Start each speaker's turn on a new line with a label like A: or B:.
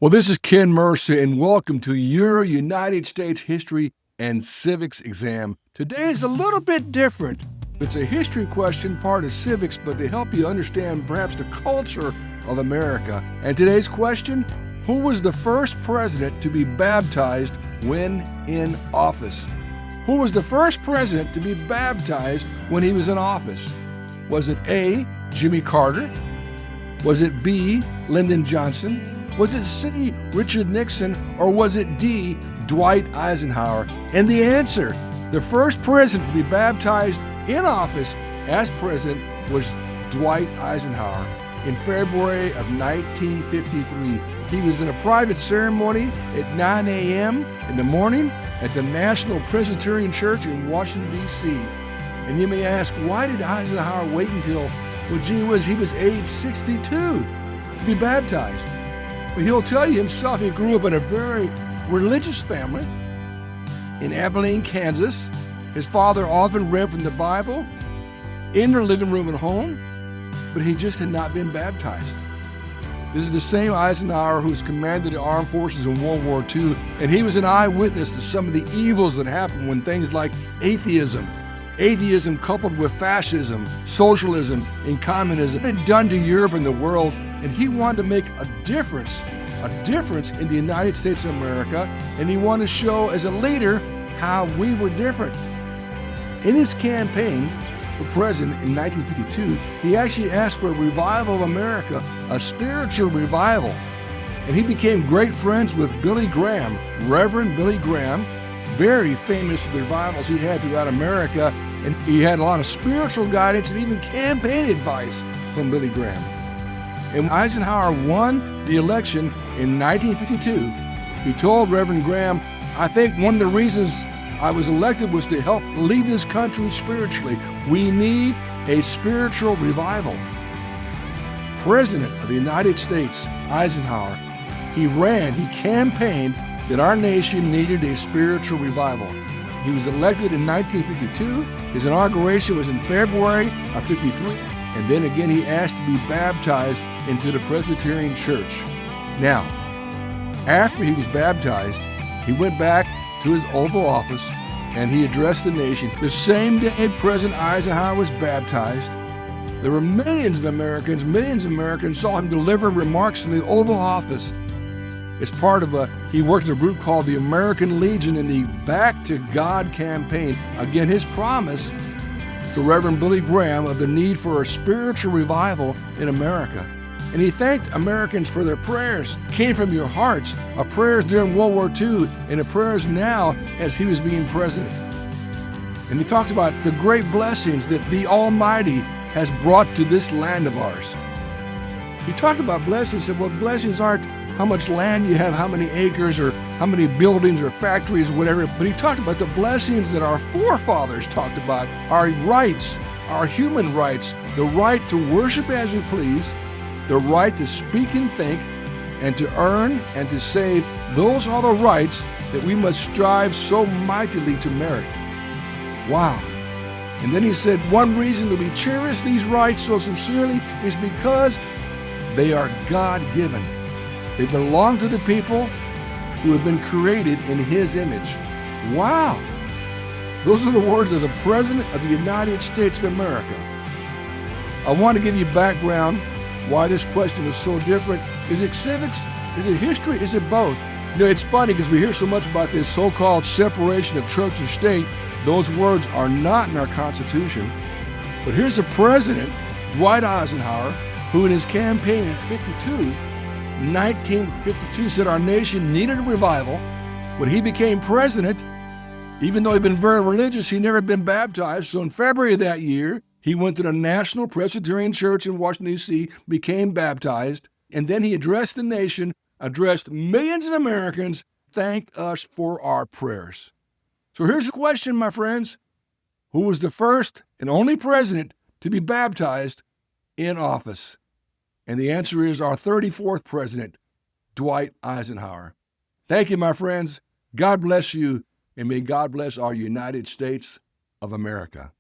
A: Well, this is Ken Mercer, and welcome to your United States History and Civics Exam. Today is a little bit different. It's a history question, part of civics, but to help you understand perhaps the culture of America. And today's question, who was the first president to be baptized when in office? Who was the first president to be baptized when he was in office? Was it A, Jimmy Carter? Was it B, Lyndon Johnson? Was it C, Richard Nixon? Or was it D, Dwight Eisenhower? And the answer, the first president to be baptized in office as president was Dwight Eisenhower in February of 1953. He was in a private ceremony at 9 a.m. in the morning at the National Presbyterian Church in Washington, D.C. And you may ask, why did Eisenhower wait until, he was age 62 to be baptized? Well, he'll tell you himself he grew up in a very religious family in Abilene, Kansas. His father often read from the Bible in their living room at home, but he just had not been baptized. This is the same Eisenhower who's commanded the armed forces in World War II, and he was an eyewitness to some of the evils that happened when things like atheism coupled with fascism, socialism, and communism had done to Europe and the world, and he wanted to make a difference in the United States of America, and he wanted to show as a leader how we were different. In his campaign for president in 1952, he actually asked for a revival of America, a spiritual revival, and he became great friends with Billy Graham, Reverend Billy Graham, very famous for the revivals he had throughout America, and he had a lot of spiritual guidance and even campaign advice from Billy Graham. And when Eisenhower won the election in 1952, he told Reverend Graham, I think one of the reasons I was elected was to help lead this country spiritually. We need a spiritual revival. President of the United States, Eisenhower, he campaigned that our nation needed a spiritual revival. He was elected in 1952. His inauguration was in February of 53. And then again, he asked to be baptized into the Presbyterian Church. Now, after he was baptized, he went back to his Oval Office and he addressed the nation. The same day President Eisenhower was baptized, there were millions of Americans saw him deliver remarks in the Oval Office. It's part of he worked in a group called the American Legion in the Back to God campaign. Again, his promise to Reverend Billy Graham of the need for a spiritual revival in America. And he thanked Americans for their prayers. Came from your hearts, our prayers during World War II and the prayers now as he was being president. And he talks about the great blessings that the Almighty has brought to this land of ours. He talked about blessings, and well, blessings aren't how much land you have, how many acres, or how many buildings or factories, or whatever. But he talked about the blessings that our forefathers talked about, our rights, our human rights, the right to worship as we please, the right to speak and think, and to earn and to save. Those are the rights that we must strive so mightily to merit. Wow. And then he said, one reason that we cherish these rights so sincerely is because they are God-given. They belong to the people who have been created in His image. Wow! Those are the words of the President of the United States of America. I want to give you background why this question is so different. Is it civics? Is it history? Is it both? You know, it's funny because we hear so much about this so-called separation of church and state. Those words are not in our Constitution. But here's a president, Dwight Eisenhower, who in his campaign in 1952 said our nation needed a revival. When he became president, even though he'd been very religious, he'd never been baptized. So in February of that year, he went to the National Presbyterian Church in Washington, D.C., became baptized, and then he addressed the nation, addressed millions of Americans, thanked us for our prayers. So here's the question, my friends. Who was the first and only president to be baptized in office? And the answer is our 34th president, Dwight Eisenhower. Thank you, my friends. God bless you, and may God bless our United States of America.